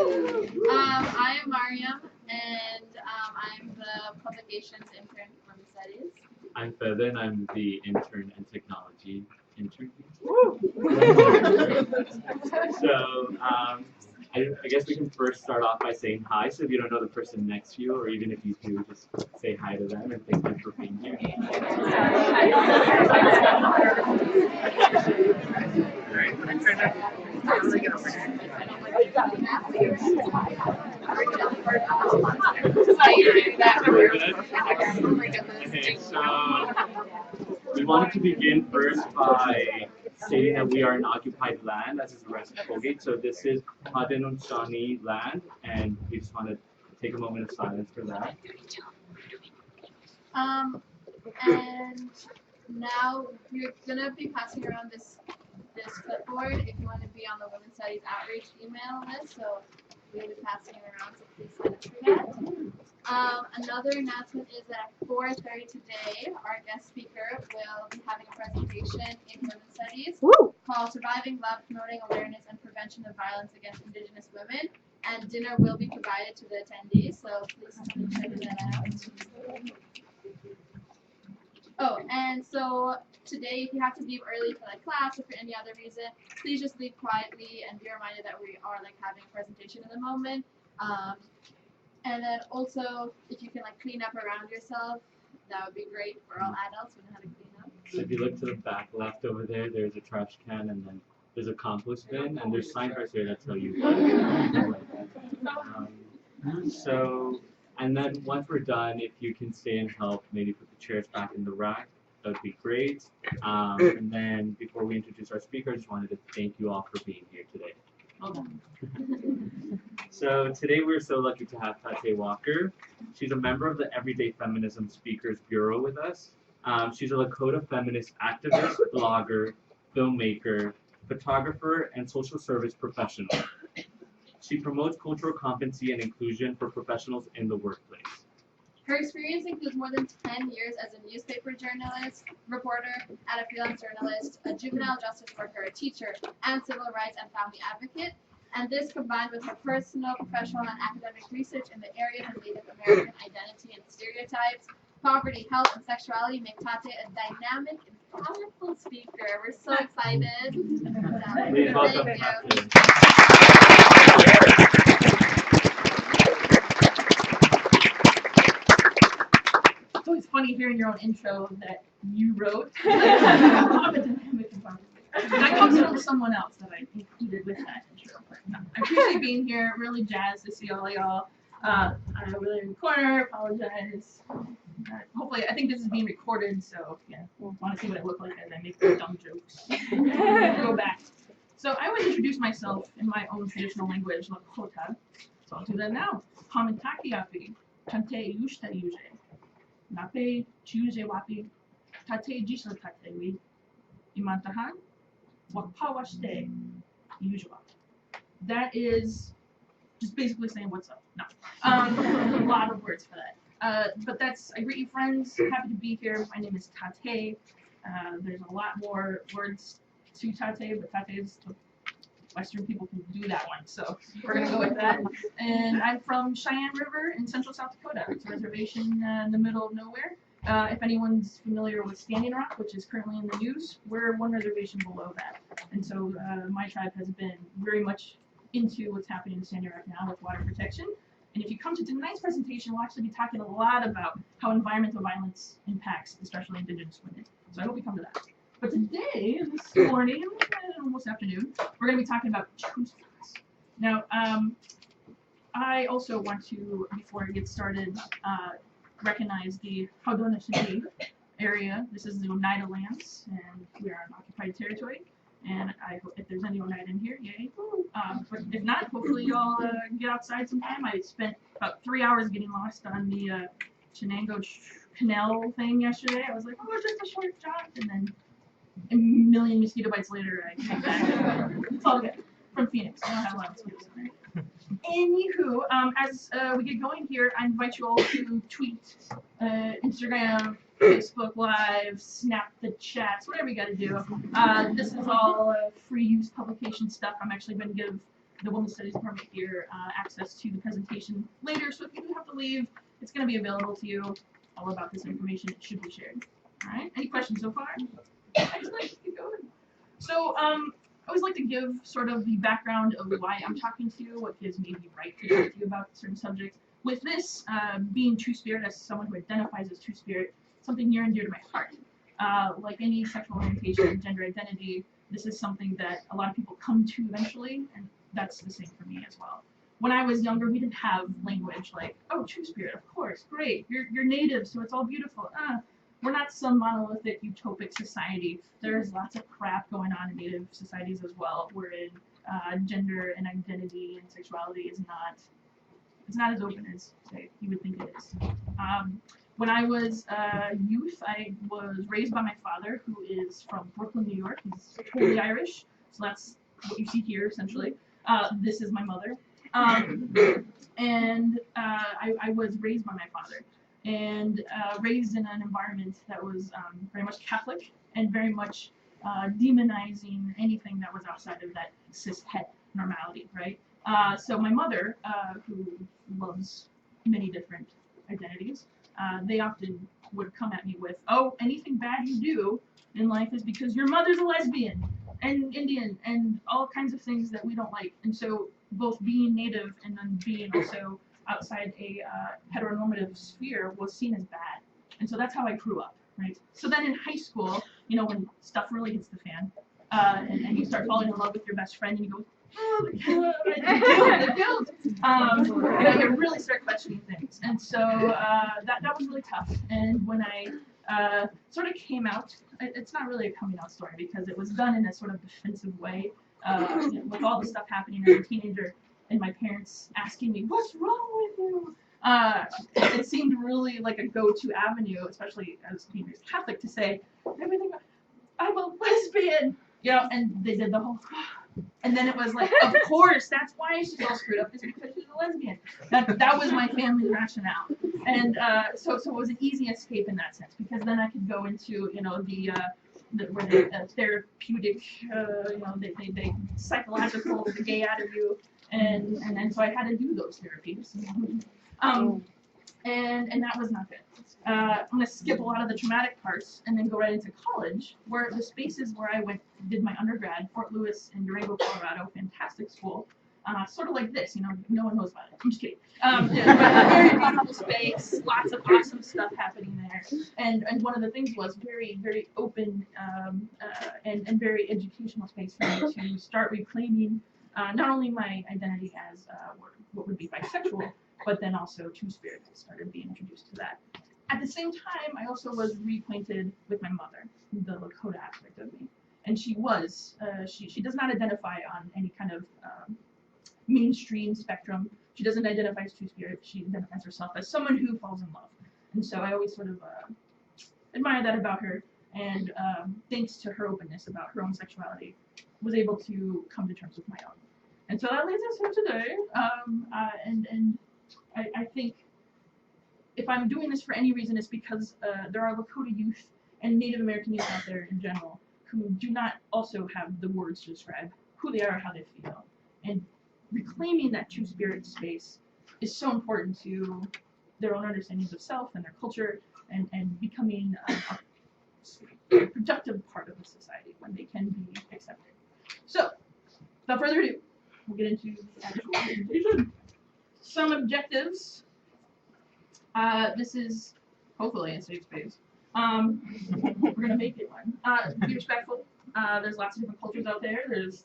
I am Mariam, and I'm the publications intern for Women's Studies. I'm Feather, and I'm the intern and technology intern. So I guess we can first start off by saying hi. So if you don't know the person next to you, or even if you do, just say hi to them and thank them for being here. Okay, so we wanted to begin first by stating that we are an occupied land, as is the rest of Colgate. So this is Hadenunchani land, and we just want to take a moment of silence for that. And now we're gonna be passing around this clipboard if you want to be on the Women's Studies outreach email list. So we'll be passing it around, so please sign up for that. Another announcement is that at 4:30 today, our guest speaker will be having a presentation in Women's Studies called Surviving Love, Promoting Awareness and Prevention of Violence Against Indigenous Women. And dinner will be provided to the attendees, so please check that out. Oh, and so today, if you have to leave early for class or for any other reason, please just leave quietly and be reminded that we are having a presentation in the moment. And then also, if you can clean up around yourself, that would be great for all adults who know how to clean up. So if you look to the back left over there, there's a trash can, and then there's a compost bin, and there's signs right there that tell you. And then once we're done, if you can stay and help, maybe put the chairs back in the rack, that would be great. And then before we introduce our speaker, I just wanted to thank you all for being here today. So today we're so lucky to have Taté Walker. She's a member of the Everyday Feminism Speakers Bureau with us. She's a Lakota feminist activist, blogger, filmmaker, photographer, and social service professional. She promotes cultural competency and inclusion for professionals in the workplace. Her experience includes more than 10 years as a newspaper journalist, reporter, and a freelance journalist, a juvenile justice worker, a teacher, and civil rights and family advocate. And this combined with her personal, professional, and academic research in the areas of Native American identity and stereotypes, poverty, health, and sexuality make Taté a dynamic and powerful speaker. We're so excited. Please welcome Taté. It's always funny hearing your own intro that you wrote. That comes from someone else that I included with that intro. I appreciate being here. Really jazzed to see all y'all. I'm really in the corner. Apologize. Hopefully, I think this is being recorded, so yeah, we'll want to see what it looked like as I make the dumb jokes. Go back. So I would introduce myself in my own traditional language, Lakota. So I'll do that now. Hamitaki api, Taté yushta yuje. Nape chuje wapi, Taté jisla tatewi. Imantahan, wakpawashte usual. That is just basically saying what's up. No. A lot of words for that. But I greet you friends. Happy to be here. My name is Taté. There's a lot more words to Taté, but Taté is the Western people can do that one, so we're gonna go with that. And I'm from Cheyenne River in central South Dakota. It's a reservation in the middle of nowhere. If anyone's familiar with Standing Rock, which is currently in the news, we're one reservation below that. And so my tribe has been very much into what's happening in Standing Rock now with water protection. And if you come to tonight's presentation, we'll actually be talking a lot about how environmental violence impacts, especially Indigenous women. So I hope we come to that. But today, this morning, almost afternoon, we're going to be talking about truth. Now, I also want to, before I get started, recognize the Haudenosaunee area. This is the Oneida lands, and we are on occupied territory. And I hope if there's any Oneida in here, yay. But if not, hopefully y'all get outside sometime. I spent about 3 hours getting lost on the Chenango Canal thing yesterday. I was like, oh, just a short jaunt, and then a million mosquito bites later, I came back. It's all good. From Phoenix. I don't have a lot of mosquitoes in there. Anywho, as we get going here, I invite you all to tweet, Instagram, Facebook Live, snap the chats, whatever you got to do. This is all free use publication stuff. I'm actually going to give the Women's Studies Department here access to the presentation later, so if you do have to leave, it's going to be available to you. All about this information, it should be shared. All right, any questions so far? Excellent, keep going. So, I always like to give sort of the background of why I'm talking to you, what gives me the right to talk to you about certain subjects. With this, being Two-Spirit, as someone who identifies as Two-Spirit, something near and dear to my heart. Like any sexual orientation, gender identity, this is something that a lot of people come to eventually, and that's the same for me as well. When I was younger, we didn't have language like, oh, Two-Spirit, of course, great, you're native, so it's all beautiful. We're not some monolithic utopic society. There's lots of crap going on in native societies as well, wherein gender and identity and sexuality is not as open as, say, you would think it is. When I was youth, I was raised by my father, who is from Brooklyn, New York. He's totally Irish, so that's what you see here, essentially. This is my mother. And I was raised by my father, and raised in an environment that was very much Catholic and very much demonizing anything that was outside of that cis-het normality, right? So my mother, who loves many different identities, they often would come at me with, oh, anything bad you do in life is because your mother's a lesbian and Indian and all kinds of things that we don't like. And so both being native and then being also outside a heteronormative sphere was seen as bad. And so that's how I grew up, right? So then in high school, you know, when stuff really hits the fan, and you start falling in love with your best friend and you go, oh, the guilt. You know, you really start questioning things. And so that was really tough. And when I sort of came out, it's not really a coming out story because it was done in a sort of defensive way, you know, with all the stuff happening as a teenager and my parents asking me, what's wrong with you? It seemed really like a go-to avenue, especially as being raised Catholic, to say, everything, I'm a lesbian, you know, and they did the whole, and then it was like, of course, that's why she's all screwed up, is because she's a lesbian. That was my family's rationale. And so it was an easy escape in that sense, because then I could go into, you know, the therapeutic, you know, they psychological the gay out of you, and so I had to do those therapies. And that was not good. I'm going to skip a lot of the traumatic parts and then go right into college, where the spaces where I did my undergrad, Fort Lewis and Durango, Colorado, fantastic school. Sort of like this, you know, no one knows about it. I'm just kidding. Very beautiful space, lots of awesome stuff happening there. And one of the things was very, very open and very educational space for me to start reclaiming not only my identity as what would be bisexual, but then also Two-Spirit. I started being introduced to that. At the same time, I also was reacquainted with my mother, the Lakota aspect of me. And she does not identify on any kind of mainstream spectrum. She doesn't identify as Two-Spirit. She identifies herself as someone who falls in love. And so I always sort of admire that about her. And thanks to her openness about her own sexuality, was able to come to terms with my own. And so that leads us here today. And I think if I'm doing this for any reason, it's because there are Lakota youth and Native American youth out there in general who do not also have the words to describe who they are or how they feel. And reclaiming that Two-Spirit space is so important to their own understandings of self and their culture and becoming a productive part of the society when they can be accepted. So, without further ado, we'll get into the actual presentation. Some objectives. This is hopefully a safe space. We're gonna make it one. Be respectful. There's lots of different cultures out there. There's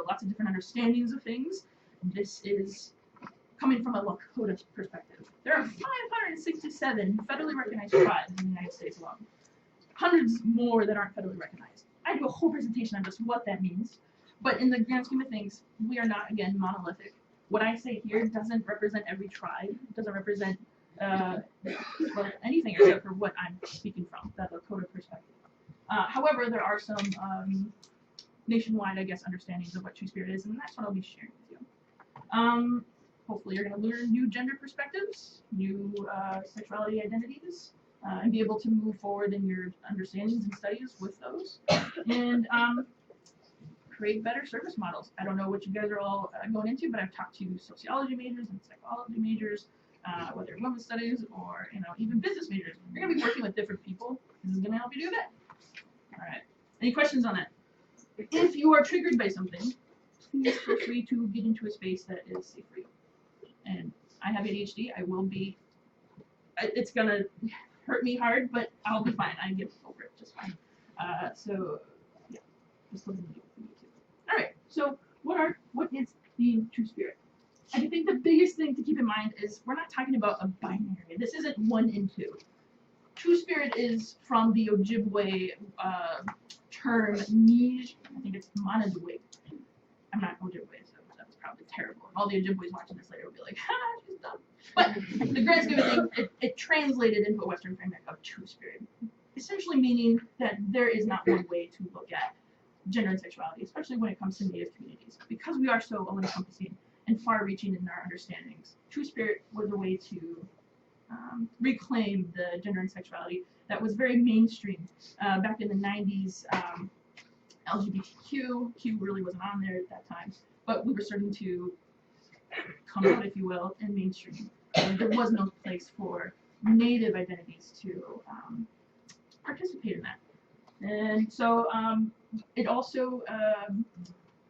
lots of different understandings of things. This is coming from a Lakota perspective. There are 567 federally recognized tribes in the United States alone. Hundreds more that aren't federally recognized. I do a whole presentation on just what that means. But in the grand scheme of things, we are not, again, monolithic. What I say here doesn't represent every tribe. It doesn't represent well, anything except for what I'm speaking from, that Lakota perspective. However, there are some nationwide, I guess, understandings of what Two-Spirit is, and that's what I'll be sharing with you. Hopefully you're going to learn new gender perspectives, new sexuality identities, and be able to move forward in your understandings and studies with those. And create better service models. I don't know what you guys are all going into, but I've talked to sociology majors and psychology majors, whether women's studies or even business majors. You're gonna be working with different people. This is gonna help you do that. All right. Any questions on that? If you are triggered by something, please feel free to get into a space that is safe for you. And I have ADHD. I will be. It's gonna hurt me hard, but I'll be fine. I get over it just fine. So yeah, just let me know if you need to. All right. So what is being true spirit? I think the biggest thing to keep in mind is we're not talking about a binary. This isn't 1 and 2. True spirit is from the Ojibwe term Nij. I think it's Manadwe. I'm not Ojibwe, so that's probably terrible. All the Ojibwe's watching this later will be like, ha, she's dumb. But the grand scheme of things, it translated into a Western framework of true spirit, essentially meaning that there is not one way to look at gender and sexuality, especially when it comes to Native communities. Because we are so all-encompassing and far-reaching in our understandings, true spirit was a way to reclaim the gender and sexuality that was very mainstream. Back in the 90s, LGBTQ, Q really wasn't on there at that time, but we were starting to come out, if you will, in mainstream. And there was no place for Native identities to participate in that. And so it also,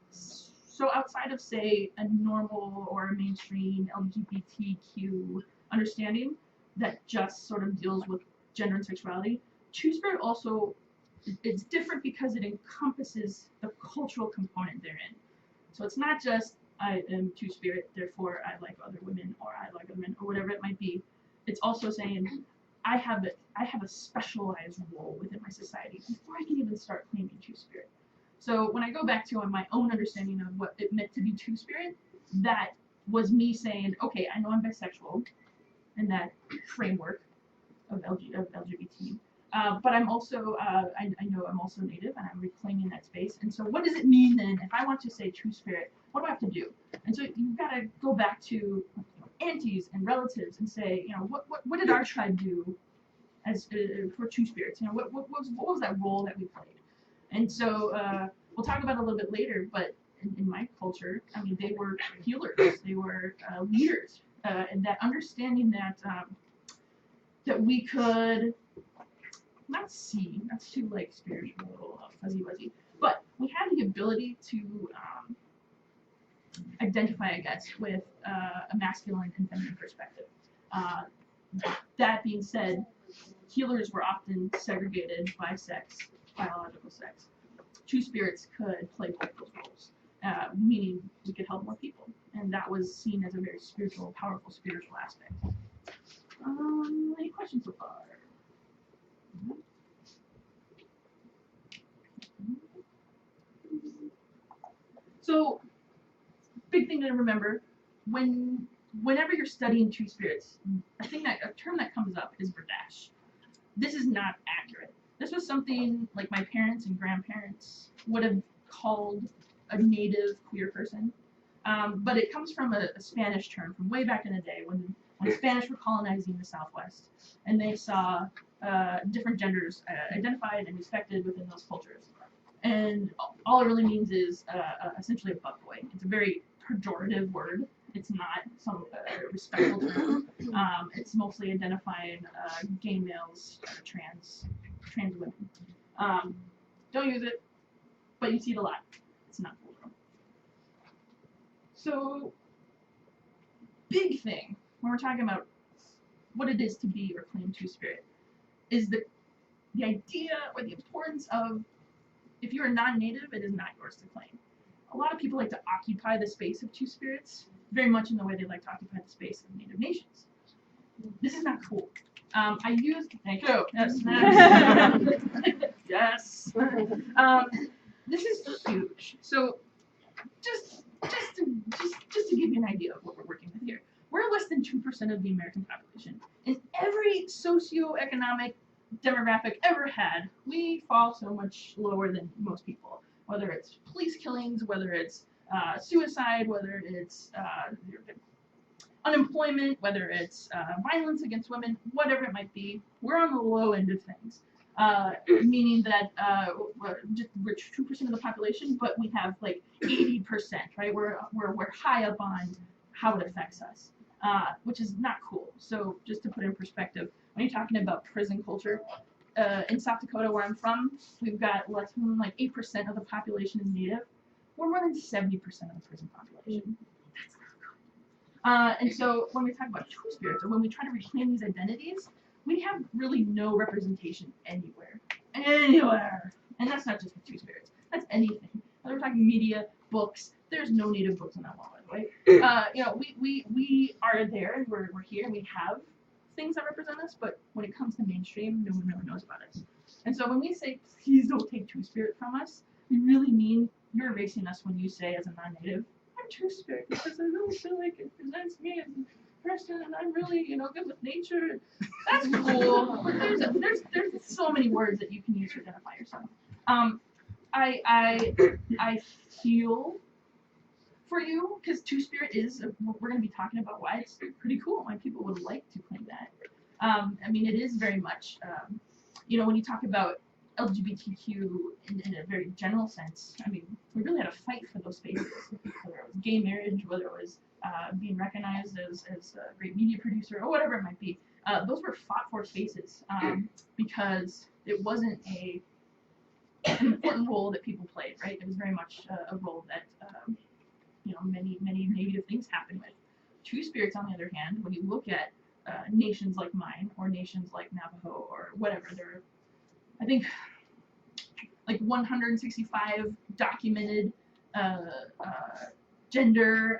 so outside of, say, a normal or a mainstream LGBTQ understanding that just sort of deals with gender and sexuality, true spirit also, it's different because it encompasses the cultural component therein. So it's not just, I am true spirit, therefore I like other women, or I like other men, or whatever it might be. It's also saying, I have a specialized role within my society before I can even start claiming true spirit. So when I go back to my own understanding of what it meant to be true spirit, that was me saying, okay, I know I'm bisexual in that framework of LGBT, but I'm also, I know I'm also Native, and I'm reclaiming that space. And so what does it mean then, if I want to say true spirit, what do I have to do? And so you've got to go back to aunties and relatives and say, what did our tribe do as for true spirits? What was that role that we played? And so we'll talk about it a little bit later, but in my culture, I mean, they were healers, they were leaders, and that understanding that that we could not see, that's too like spiritual, fuzzy, but we had the ability to identify, I guess, with a masculine and feminine perspective. That being said, healers were often segregated by sex, biological sex. True spirits could play both those roles, meaning we could help more people, and that was seen as a very spiritual, powerful spiritual aspect. Any questions so far? So, big thing to remember, whenever you're studying true spirits, a term that comes up is Pradesh. This is not accurate. This was something like my parents and grandparents would have called a native queer person, but it comes from a Spanish term from way back in the day when Spanish were colonizing the Southwest, and they saw different genders identified and respected within those cultures. And all it really means is essentially a fuckboy. It's a very pejorative word. It's not some respectful term. It's mostly identifying gay males, trans women. Don't use it, but you see it a lot. It's not cool. So, big thing when we're talking about what it is to be or claim true spirit is the idea or the importance of, if you're a non-native, it is not yours to claim. A lot of people like to occupy the space of two spirits, very much in the way they like to occupy the space of native nations. This is not cool. Thank you. Yes. Yes. This is huge. So, just to give you an idea of what we're working with here, we're less than 2% of the American population. In every socioeconomic demographic ever had, we fall so much lower than most people. Whether it's police killings, whether it's suicide, whether it's unemployment, whether it's violence against women, whatever it might be, we're on the low end of things. meaning that we're 2% of the population, but we have like 80%, right? We're high up on how it affects us, which is not cool. So just to put it in perspective, when you're talking about prison culture, in South Dakota, where I'm from, we've got less than like 8% of the population is Native. We're more than 70% of the prison population. That's not good. And so when we talk about two-spirits, or when we try to reclaim these identities, we have really no representation anywhere. And that's not just with two-spirits. That's anything. Whether we're talking media, books, there's no Native books on that wall, by the way. We are there, and we're here, and we have things that represent us, but when it comes to mainstream, no one really knows about us. And so when we say, please don't take two-spirit from us, we really mean you're erasing us when you say, as a non-Native, I'm two-spirit because I really feel like it presents me as a person, and I'm really, good with nature. That's cool. But there's so many words that you can use to identify yourself. I feel for you, because two-spirit is, we're going to be talking about why it's pretty cool, why people would like to claim that. It is very much, when you talk about LGBTQ in a very general sense, we really had a fight for those spaces, whether it was gay marriage, whether it was being recognized as a great media producer, or whatever it might be. Those were fought for spaces because it wasn't an important role that people played, right? It was very much a role that many negative things happen with. Two-spirits, on the other hand, when you look at nations like mine, or nations like Navajo, or whatever, there are, I think, like 165 documented gender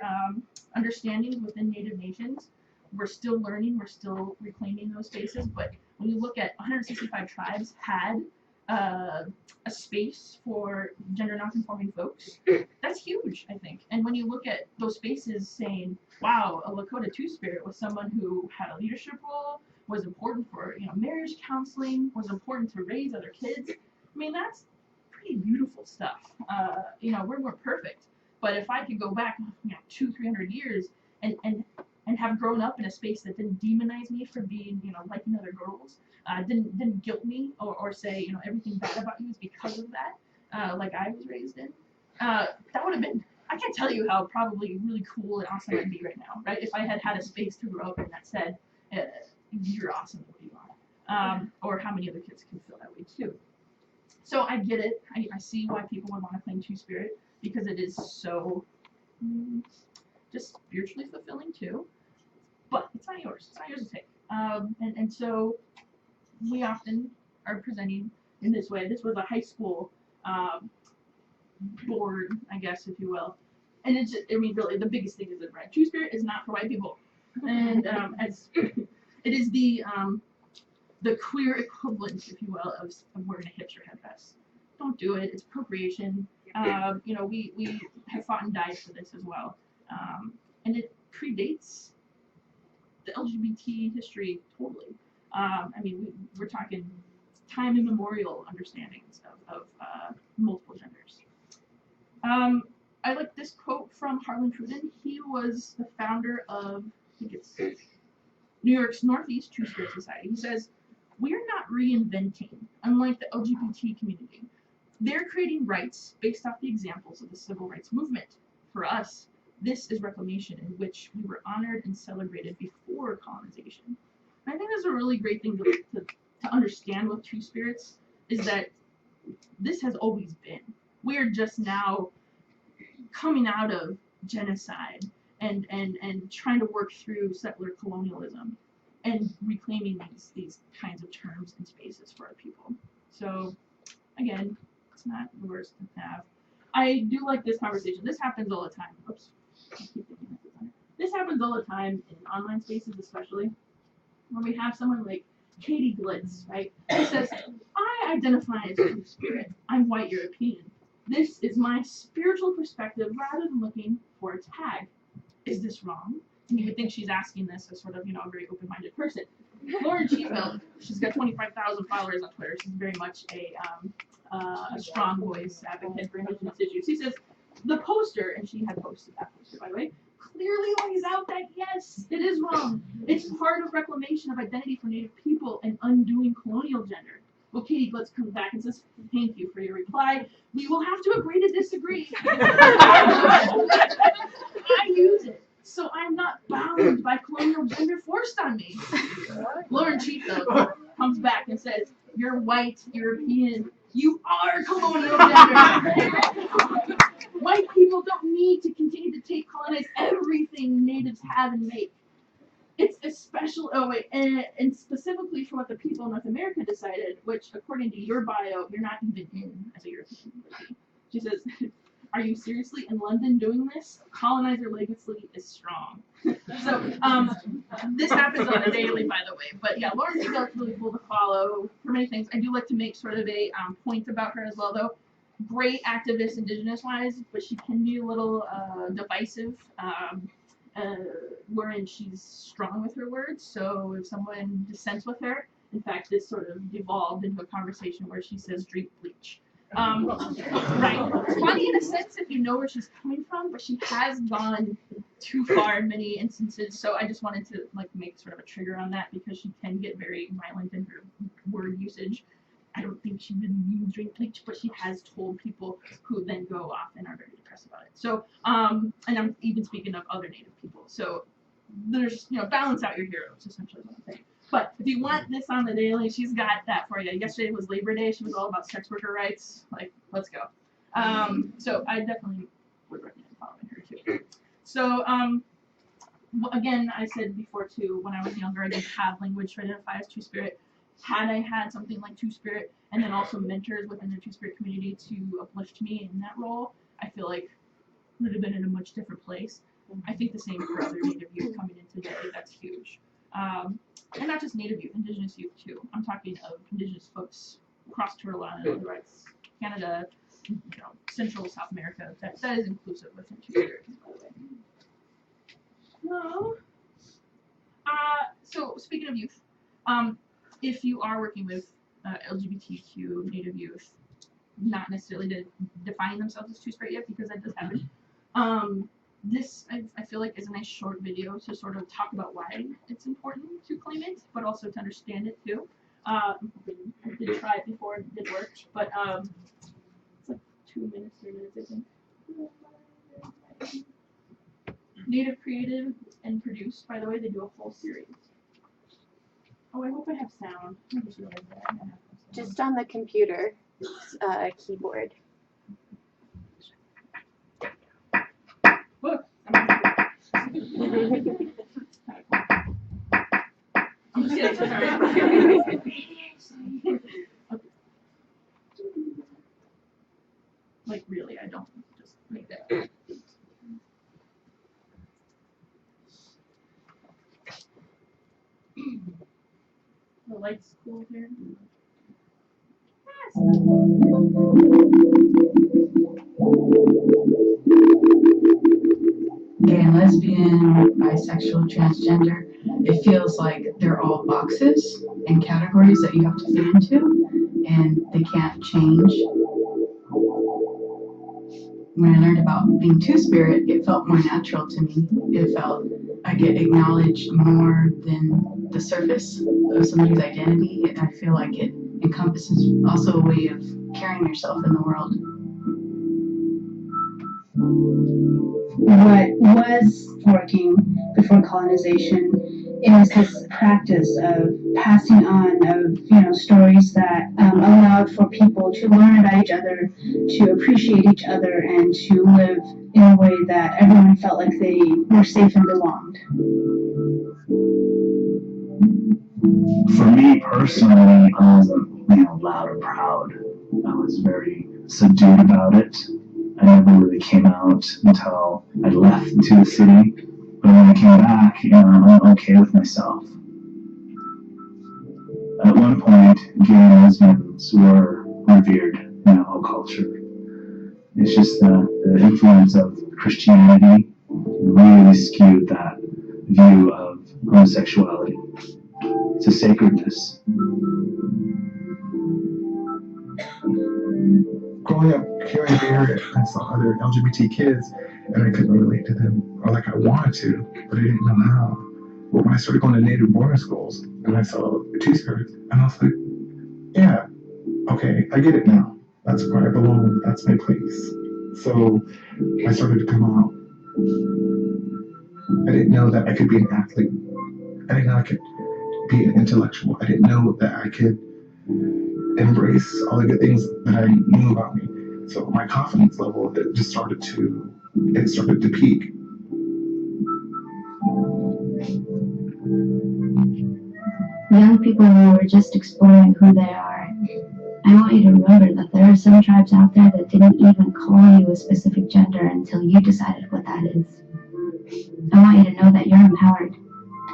understandings within Native nations. We're still learning, we're still reclaiming those spaces, but when you look at 165 tribes had a space for gender nonconforming folks, that's huge, I think. And when you look at those spaces saying, wow, a Lakota two-spirit was someone who had a leadership role, was important for marriage counseling, was important to raise other kids, that's pretty beautiful stuff. We're perfect, but if I could go back 200-300 years and have grown up in a space that didn't demonize me for being liking other girls, didn't guilt me or say everything bad about you is because of that, like I was raised in, that would have been, I can't tell you how probably really cool and awesome I'd be right now, right? If I had had a space to grow up in that said, you're awesome the way you are, or how many other kids can feel that way too. So I get it. I see why people would want to claim two-spirit, because it is so just spiritually fulfilling too. But it's not yours. It's not yours to take. And so we often are presenting in this way. This was a high school board, I guess, if you will. And it's just, really, the biggest thing is that, right, two-spirit is not for white people. And as it is the queer equivalent, if you will, of wearing a hipster headdress. Don't do it. It's appropriation. We have fought and died for this as well. And it predates the LGBT history totally. We're talking time immemorial understandings of multiple genders. I like this quote from Harlan Cruden. He was the founder of, I think it's New York's Northeast Two-Spirit Society. He says, "We are not reinventing, unlike the LGBT community. They're creating rights based off the examples of the civil rights movement. For us, this is reclamation in which we were honored and celebrated before colonization." And I think that's a really great thing to understand with two-spirits, is that this has always been. We are just now coming out of genocide and trying to work through settler colonialism and reclaiming these kinds of terms and spaces for our people. So again, it's not the worst to have. I do like this conversation. This happens all the time. Oops. This happens all the time in online spaces, especially when we have someone like Katie Blitz, right? Who says, "I identify as two-spirit. I'm white European. This is my spiritual perspective rather than looking for a tag. Is this wrong?" And you would think she's asking this as sort of, a very open-minded person. Lauren Chiefeld, she's got 25,000 followers on Twitter. She's very much a strong voice advocate for Indigenous issues. She says, the poster, and she had posted that poster, by the way, clearly lays out that, yes, it is wrong. It's part of reclamation of identity for Native people and undoing colonial gender. Well, Katie Glitz comes back and says, "Thank you for your reply. We will have to agree to disagree." I use it, so I'm not bound by colonial gender forced on me. Lauren Cheat, though, comes back and says, "You're white, European. You are colonial gender." White people don't need to continue to colonize everything natives have and make. It's especially, and specifically for what the people of North America decided, which according to your bio, you're not even in as a European. She says, "Are you seriously in London doing this? Colonizer legacy is strong." So, this happens on a daily, by the way. But yeah, Lauren is really cool to follow for many things. I do like to make sort of a point about her as well, though. Great activist, indigenous-wise, but she can be a little divisive. Wherein she's strong with her words. So if someone dissents with her, in fact, this sort of devolved into a conversation where she says, "Drink bleach." Right. Funny in a sense if you know where she's coming from, but she has gone too far in many instances. So I just wanted to make sort of a trigger on that because she can get very violent in her word usage. I don't think she really means drink bleach, but she has told people who then go off and are very depressed about it. So, and I'm even speaking of other Native people. So there's, balance out your heroes, essentially what I'm saying. But if you want this on the daily, she's got that for you. Yesterday was Labor Day. She was all about sex worker rights. Let's go. So I definitely would recommend following her too. So, again, I said before too, when I was younger, I didn't have language to identify as Two-Spirit. Had I had something like Two-Spirit and then also mentors within the Two-Spirit community to uplift me in that role, I feel like would have been in a much different place. I think the same for other Native youth coming in today. That's huge. And not just Native youth, Indigenous youth too. I'm talking of Indigenous folks across Turtle rights, Canada, Central South America. That is inclusive within Two-Spirit, by the way. No. So speaking of youth, if you are working with LGBTQ Native youth, not necessarily to define themselves as Two-Spirit yet, because that does happen. This, I feel like, is a nice short video to sort of talk about why it's important to claim it, but also to understand it too. I did try it before, it did work, but it's like 2 minutes, 3 minutes, I think. Native created and produced, by the way, they do a whole series. Oh, I hope I have sound. I just realized that I have no sound. Just on the computer keyboard. Look, I'm just kidding, sorry. Like, really, I don't just make that up. The light's cool here. Gay and lesbian, bisexual, transgender, it feels like they're all boxes and categories that you have to fit into, and they can't change. When I learned about being Two-Spirit, it felt more natural to me. It felt I get acknowledged more than the surface of somebody's identity, and I feel like it encompasses also a way of carrying yourself in the world. What was working before colonization is this practice of passing on of stories that allowed for people to learn about each other, to appreciate each other, and to live in a way that everyone felt like they were safe and belonged. For me personally, I wasn't loud or proud. I was very subdued about it. I never really came out until I left to the city. But when I came back, I'm okay with myself. At one point, gay and lesbians were revered in the whole culture. It's just that the influence of Christianity really skewed that view of homosexuality. It's a sacredness. Growing up here in the Bay Area, I saw other LGBT kids, and I couldn't relate to them, or like I wanted to, but I didn't know how. But when I started going to Native boarding schools, and I saw Two-Spirits, and I was like, yeah, okay, I get it now. That's where I belong. That's my place. So I started to come out. I didn't know that I could be an athlete. I didn't know I could be an intellectual. I didn't know that I could embrace all the good things that I knew about me. So my confidence level, it started to peak. Young people who are just exploring who they are, I want you to remember that there are some tribes out there that didn't even call you a specific gender until you decided what that is. I want you to know that you're empowered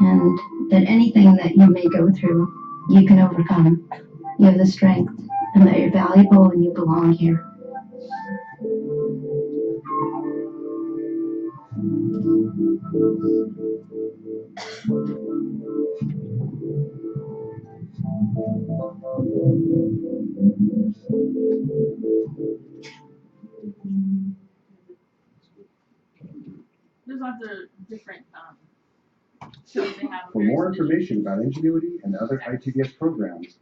and that anything that you may go through, you can overcome. You have the strength and that you're valuable and you belong here. There's lots of different shows they have. For more information about Ingenuity and other ITDS programs,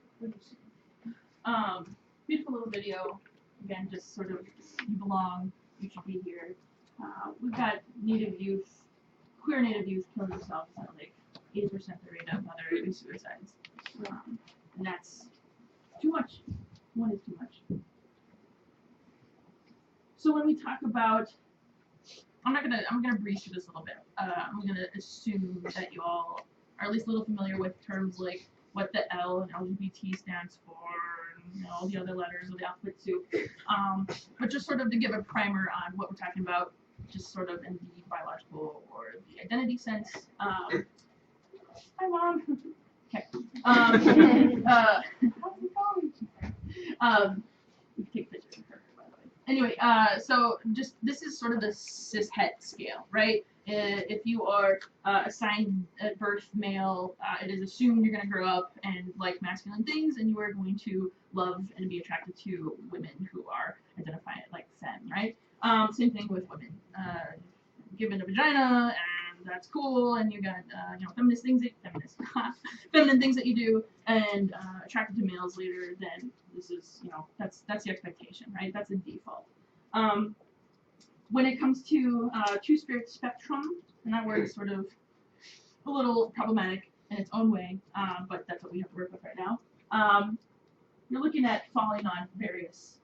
Beautiful little video. Again, just sort of, you belong, you should be here. We've got Native youth, queer Native youth killing themselves at like 80% the rate of other suicides. And that's too much. One is too much. So when we talk about, I'm gonna breeze through this a little bit. I'm gonna assume that you all are at least a little familiar with terms like what the L in LGBT stands for, and all the other letters of the alphabet soup. But just sort of to give a primer on what we're talking about, just sort of in the biological or the identity sense. Hi, Mom. Okay. How's it going? We can take pictures of her, by the way. Anyway, so just this is sort of the cis-het scale, right? If you are assigned at birth male, it is assumed you're going to grow up and like masculine things, and you are going to love and be attracted to women who are identified like femme, right? Same thing with women. Given a vagina, and that's cool, and you got feminine things that you do, and attracted to males later, then this is that's the expectation, right? That's the default. When it comes to two-spirit spectrum, and that word is sort of a little problematic in its own way, but that's what we have to work with right now. You're looking at falling on various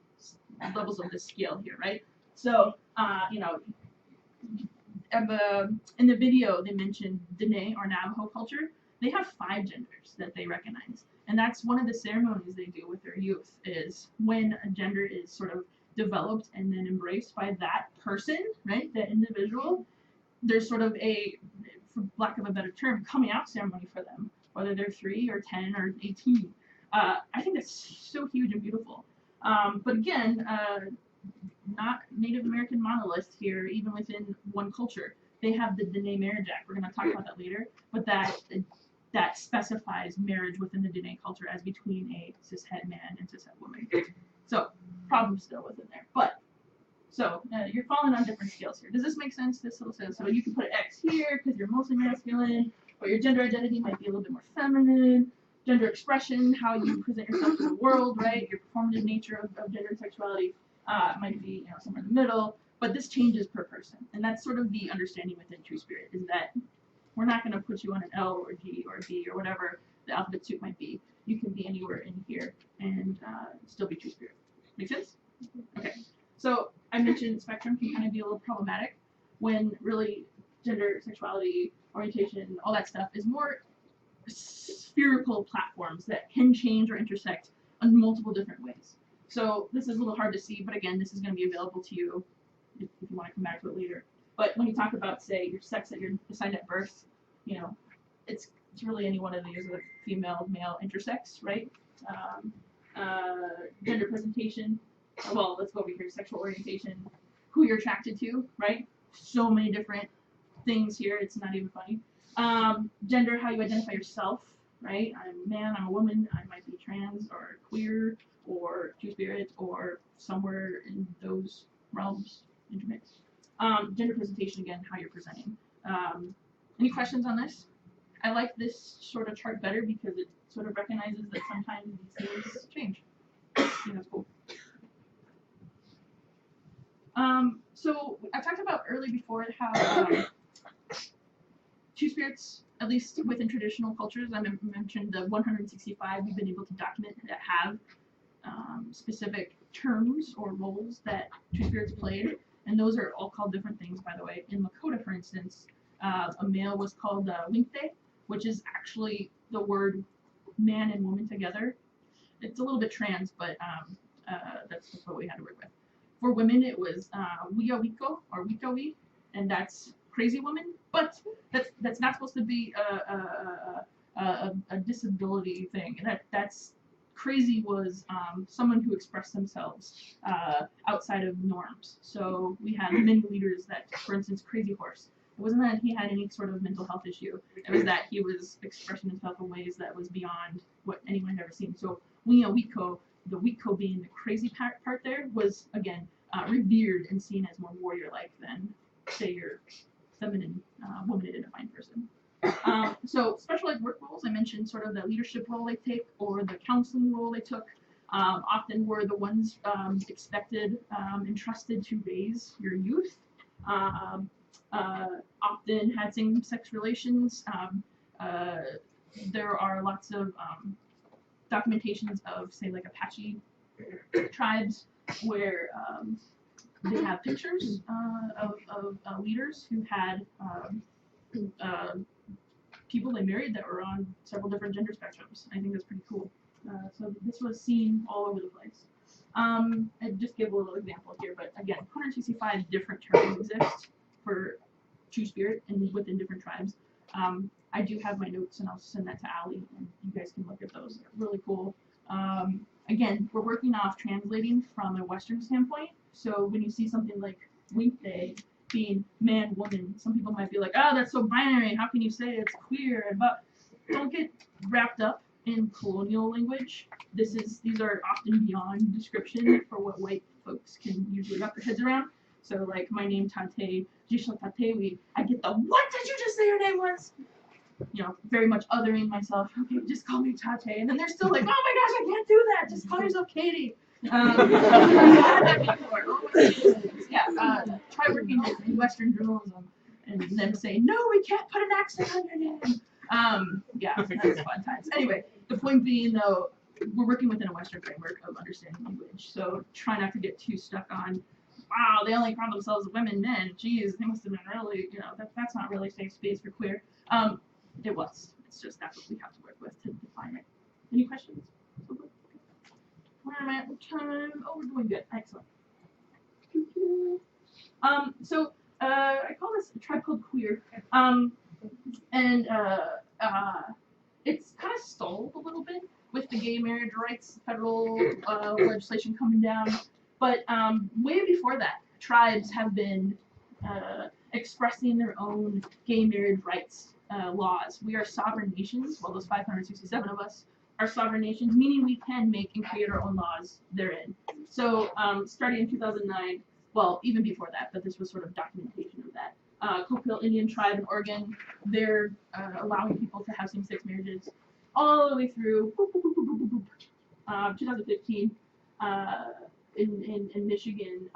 levels of the scale here, right? So, in the video, they mentioned Dene or Navajo culture. They have 5 genders that they recognize. And that's one of the ceremonies they do with their youth, is when a gender is sort of developed and then embraced by that person, right, that individual, there's sort of a, for lack of a better term, coming out ceremony for them, whether they're 3 or 10 or 18. I think that's so huge and beautiful. But again, not Native American monolith here, even within one culture. They have the Dene Marriage Act. We're going to talk about that later, but that specifies marriage within the Dene culture as between a cis-het man and cis-het woman. So, problem still within there. But, so, you're falling on different scales here. Does this make sense? So you can put an X here because you're mostly masculine, but your gender identity might be a little bit more feminine. Gender expression, how you present yourself to the world, right? Your performative nature of gender and sexuality might be somewhere in the middle. But this changes per person. And that's sort of the understanding within True Spirit, is that we're not going to put you on an L or G or B or whatever the alphabet soup might be. You can be anywhere in here and still be True Spirit. Make sense? Okay. So I mentioned spectrum can kind of be a little problematic when really gender, sexuality, orientation, all that stuff is more spherical platforms that can change or intersect in multiple different ways. So this is a little hard to see, but again, this is going to be available to you if you want to come back to it later. But when you talk about, say, your sex that you're assigned at birth, it's really any one of these, like female, male, intersex, right? Gender presentation. Well, let's go over here. Sexual orientation. Who you're attracted to, right? So many different things here. It's not even funny. Gender, how you identify yourself, right? I'm a man, I'm a woman, I might be trans or queer or two-spirit or somewhere in those realms intermixed. Gender presentation, again, how you're presenting. Any questions on this? I like this sort of chart better because it sort of recognizes that sometimes these things change. think that's cool. So I talked about early before how Two-Spirits, at least within traditional cultures, I mentioned the 165 we've been able to document that have specific terms or roles that Two-Spirits played, and those are all called different things, by the way. In Lakota, for instance, a male was called Winkte, which is actually the word man and woman together. It's a little bit trans, but that's what we had to work with. For women, it was Wiawiko or Wikawi, and that's crazy woman. But that's not supposed to be a disability thing. That's crazy was someone who expressed themselves outside of norms. So we had many leaders that, for instance, Crazy Horse. It wasn't that he had any sort of mental health issue. It was that he was expressing himself in ways that was beyond what anyone had ever seen. So Wiawiko, the Wiko being the crazy part there, was, again, revered and seen as more warrior-like than, say, your feminine, woman-identifying person. So specialized work roles, I mentioned sort of the leadership role they take or the counseling role they took, often were the ones expected, entrusted to raise your youth. Often had same-sex relations. There are lots of documentations of, say, like Apache tribes where they have pictures of leaders who had people they married that were on several different gender spectrums. I think that's pretty cool. So this was seen all over the place. I just give a little example here, but again, 165 different terms exist for Two-Spirit and within different tribes. I do have my notes, and I'll send that to Allie, and you guys can look at those. They're really cool. Again, we're working off translating from a Western standpoint. So when you see something like Winkte being man, woman, some people might be like, oh, that's so binary. How can you say it's queer? But don't get wrapped up in colonial language. These are often beyond description for what white folks can usually wrap their heads around. So like my name Taté, Jishla Taté, I get the what did you just say your name was? You know, very much othering myself. Okay, just call me Taté. And then they're still like, oh my gosh, I can't do that. Just call yourself Katie. Try working in Western journalism and then say, no, we can't put an accent on your name. That's fun times. Anyway, the point being though, we're working within a Western framework of understanding language. So try not to get too stuck on, wow, they only call themselves women, men. Geez, they must have been really, that's not really safe space for queer. It was. It's just that's what we have to work with to define it. Any questions? Where am I at time? Oh, we're doing good. Excellent. I call this a tribe called Queer. It's kind of stalled a little bit with the gay marriage rights federal legislation coming down. But way before that, tribes have been expressing their own gay marriage rights laws. We are sovereign nations. Well, those 567 of us are sovereign nations, meaning we can make and create our own laws therein. So starting in 2009, well, even before that, but this was sort of documentation of that. Coquille Indian tribe in Oregon, they're allowing people to have same-sex marriages all the way through 2015 in Michigan.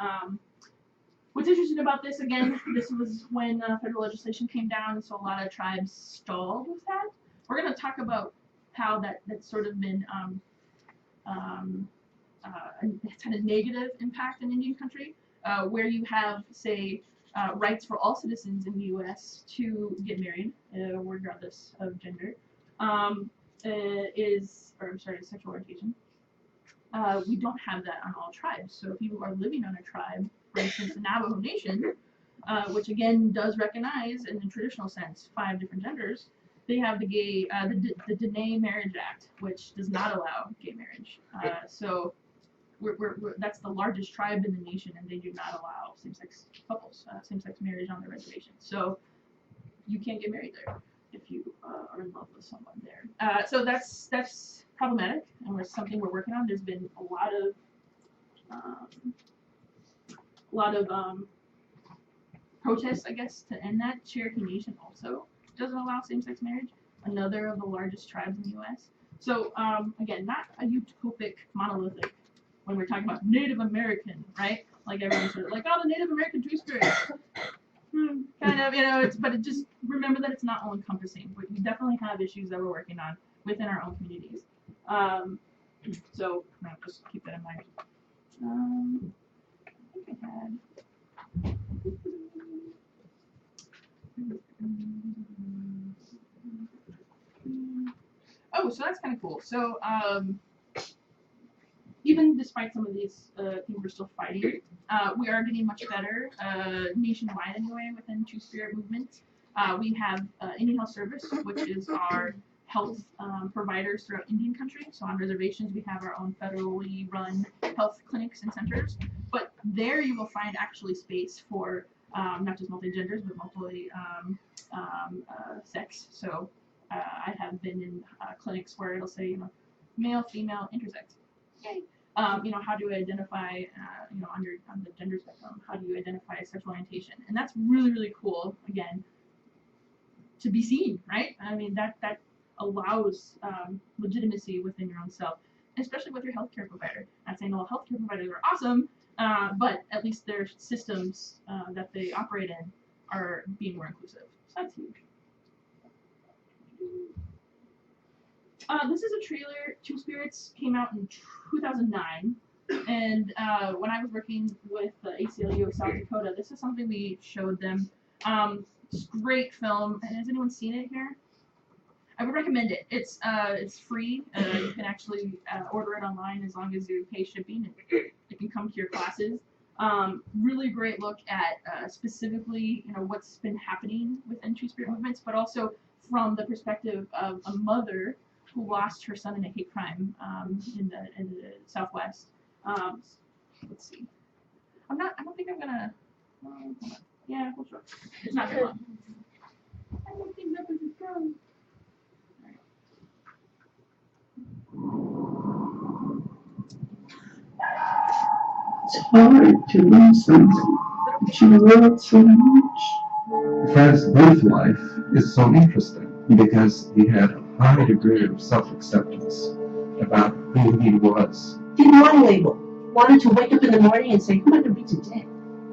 What's interesting about this, again, this was when federal legislation came down, so a lot of tribes stalled with that. We're going to talk about how that's sort of been it's had a negative impact in Indian country, where you have, say, rights for all citizens in the U.S. to get married, regardless of gender, sexual orientation. We don't have that on all tribes. So if you are living on a tribe, for instance, the Navajo Nation, which again does recognize, in the traditional sense, 5 different genders, they have the Dene Marriage Act, which does not allow gay marriage. So that's the largest tribe in the nation, and they do not allow same-sex couples, same-sex marriage on their reservation. So you can't get married there if you are in love with someone there. So that's problematic, and it's something we're working on. There's been a lot of protests, I guess, to end that. Cherokee Nation also doesn't allow same-sex marriage, another of the largest tribes in the U.S. So again, not a utopic, monolithic when we're talking about Native American, right? Like everyone's sort of like, oh, the Native American Two-Spirit. Kind of, but it just remember that it's not all encompassing. We definitely have issues that we're working on within our own communities. So just keep that in mind. I think I had. Oh, so that's kind of cool. So even despite some of these things we're still fighting, we are getting much better nationwide anyway within Two-Spirit movements. We have Indian Health Service, which is our health providers throughout Indian country. So on reservations, we have our own federally run health clinics and centers. But there you will find actually space for not just multi-genders, but multi-sex. So I have been in clinics where it'll say, male, female, intersex. Yay. How do you identify, on the gender spectrum, how do you identify sexual orientation? And that's really, really cool, again, to be seen, right? I mean, that allows legitimacy within your own self, especially with your healthcare provider. Not saying all healthcare providers are awesome, but at least their systems that they operate in are being more inclusive. So that's huge. This is a trailer. Two Spirits came out in 2009, and when I was working with the ACLU of South Dakota, this is something we showed them. It's a great film. Has anyone seen it here? I would recommend it. It's free. You can actually order it online as long as you pay shipping. It can come to your classes. Really great look at specifically what's been happening within Two-Spirit movements, but also from the perspective of a mother who lost her son in a hate crime in the Southwest. Let's see. I don't think I'm gonna. Hold on. Yeah, we'll try. It's not very long. I don't think that was a problem. It's hard to love something that you love so much. Fred's birth life is so interesting because he had a high degree of self-acceptance about who he was. Didn't want a label. Wanted to wake up in the morning and say, who am I going to be today?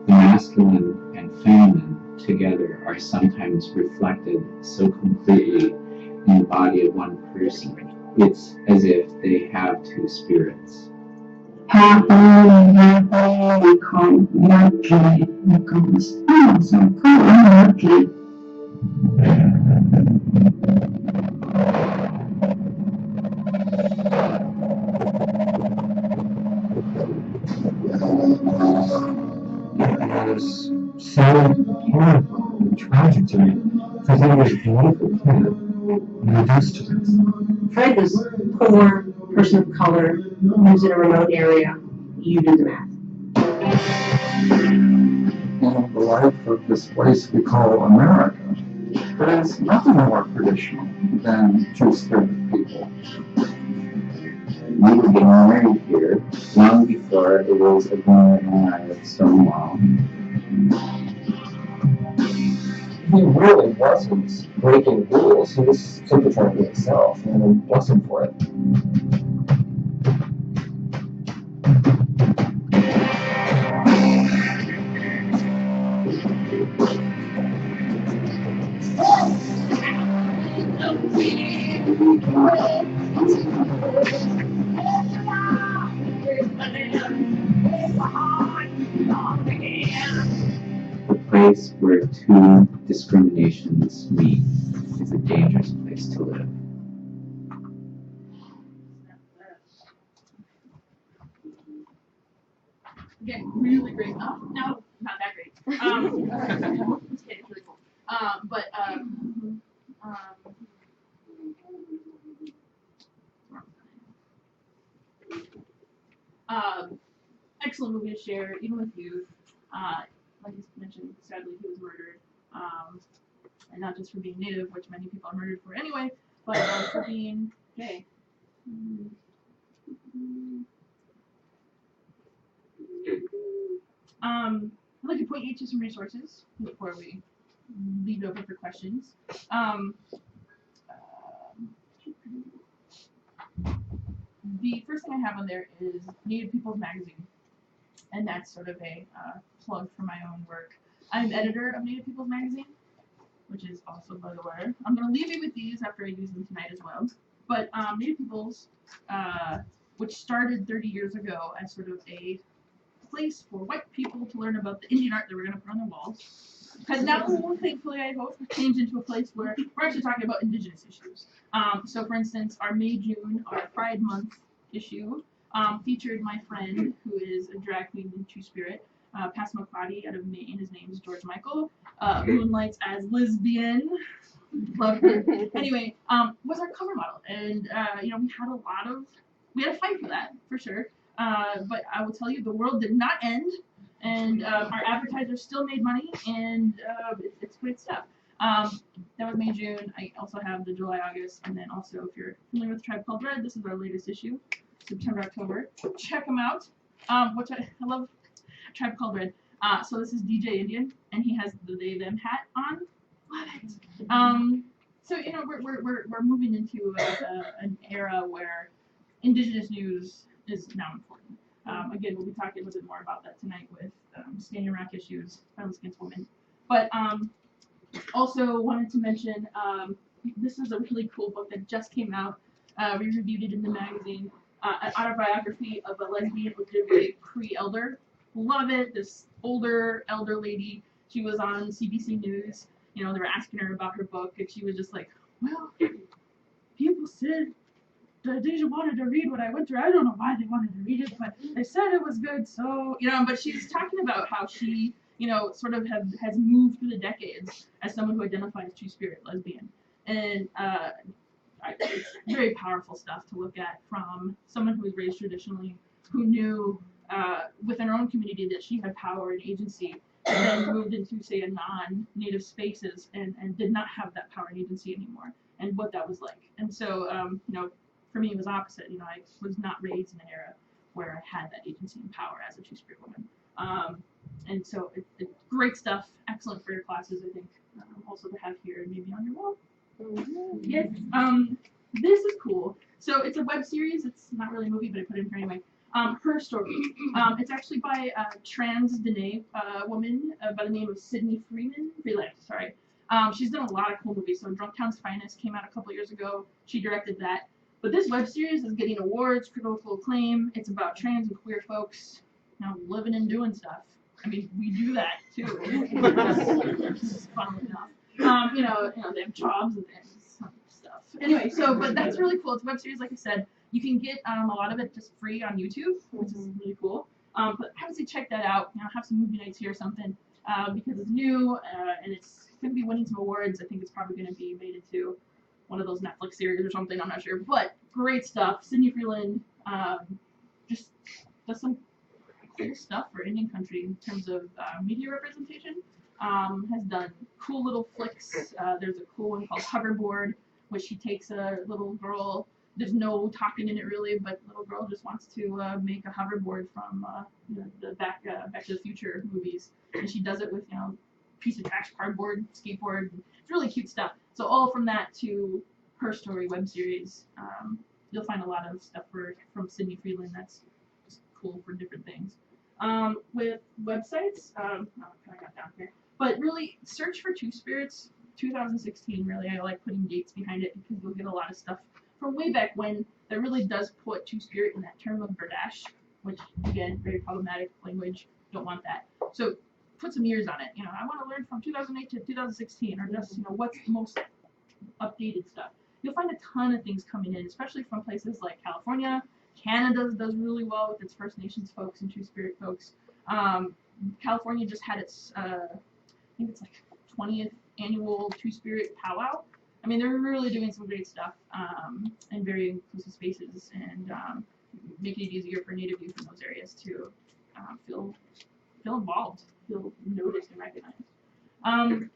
The masculine and feminine together are sometimes reflected so completely in the body of one person. It's as if they have two spirits. Half on, half on, we call lucky. Because I'm so cool, I'm lucky. It was so horrible and tragic to me because he was a beautiful kid reduced to this. Fred was poor, person of color, lives in a remote area. You do the math. And the life of this place we call America, there is nothing more traditional than two-spirit people. We were getting married here long before it was a born and I of Stonewall. He really wasn't breaking rules. He was simply trying to be himself, and we bless him for it. The place where two discriminations meet is a dangerous place to live. Again, really great. No, not that great. It's really cool. Excellent movie to share, even with youth. Like you mentioned, sadly he was murdered, and not just for being Native, which many people are murdered for anyway, but for being gay. I'd like to point you to some resources before we leave it open for questions. the first thing I have on there is Native Peoples Magazine, and that's sort of a plug for my own work. I'm editor of Native Peoples Magazine, which is also by the way. I'm going to leave you with these after I use them tonight as well. But Native Peoples, which started 30 years ago as sort of a place for white people to learn about the Indian art that we're going to put on the walls, has now, thankfully, I hope, changed into a place where we're actually talking about Indigenous issues. So, for instance, our May-June, our Pride Month issue, featured my friend, who is a drag queen in Two-Spirit, Passamaquoddy out of Maine. His name is George Michael. Moonlights as lesbian. Loved it. Anyway, was our cover model, and we had a fight for that for sure. But I will tell you, the world did not end, and our advertisers still made money, and it's great stuff. That was May, June. I also have the July, August, and then also, if you're familiar with Tribe Called Red, this is our latest issue, September, October. Check them out. Which I love Tribe Called Red. So this is DJ Indian, and he has the they them hat on. Love it. So we're moving into an era where Indigenous news is now important. Again, we'll be talking a little bit more about that tonight with Standing Rock issues, violence against women. But also wanted to mention this is a really cool book that just came out. We reviewed it in the magazine. An autobiography of a lesbian with a pre-elder. Love it. This older elder lady. She was on CBC News. They were asking her about her book, and she was just like, "Well, people said that they wanted to read what I went through. I don't know why they wanted to read it, but they said it was good." So but she's talking about how she sort of has moved through the decades as someone who identifies Two-Spirit lesbian, and it's very powerful stuff to look at from someone who was raised traditionally, who knew within her own community that she had power and agency, and then moved into, say, a non-native spaces and did not have that power and agency anymore, and what that was like. And so, for me, it was opposite. I was not raised in an era where I had that agency and power as a Two-Spirit woman. And so, it's great stuff. Excellent for your classes, I think. Also to have here, maybe on your wall. Yes. This is cool. So it's a web series. It's not really a movie, but I put it in here anyway. Her story. It's actually by a trans Dene woman by the name of Sydney Freeland. Sorry. She's done a lot of cool movies. So Drunktown's Finest came out a couple years ago. She directed that. But this web series is getting awards, critical acclaim. It's about trans and queer folks living and doing stuff. I mean, we do that too. Funnily enough. They have jobs and stuff. Anyway, but that's really cool. It's a web series, like I said. You can get a lot of it just free on YouTube, which is really cool. But obviously check that out. Have some movie nights here or something because it's new and it's going to be winning some awards. I think it's probably going to be made into one of those Netflix series or something. I'm not sure, but great stuff. Sydney Freeland just does some cool stuff for Indian country in terms of media representation. Has done cool little flicks. There's a cool one called Hoverboard, which she takes a little girl. There's no talking in it really, but the little girl just wants to make a hoverboard from the Back to the Future movies, and she does it with piece of trash cardboard, skateboard. It's really cute stuff. So all from that to her story web series, you'll find a lot of stuff from Sydney Freeland that's just cool for different things. With websites, I got down here, but really search for Two Spirits 2016. Really, I like putting dates behind it because you'll get a lot of stuff from way back when that really does put Two-Spirit in that term of Pradesh, which again, very problematic language. Don't want that. So put some years on it. I want to learn from 2008 to 2016, or just what's the most updated stuff. You'll find a ton of things coming in, especially from places like California. Canada does really well with its First Nations folks and Two-Spirit folks. California just had its, I think it's like 20th annual Two-Spirit powwow. I mean, they're really doing some great stuff in very inclusive spaces and making it easier for Native youth in those areas to feel involved, feel noticed and recognized.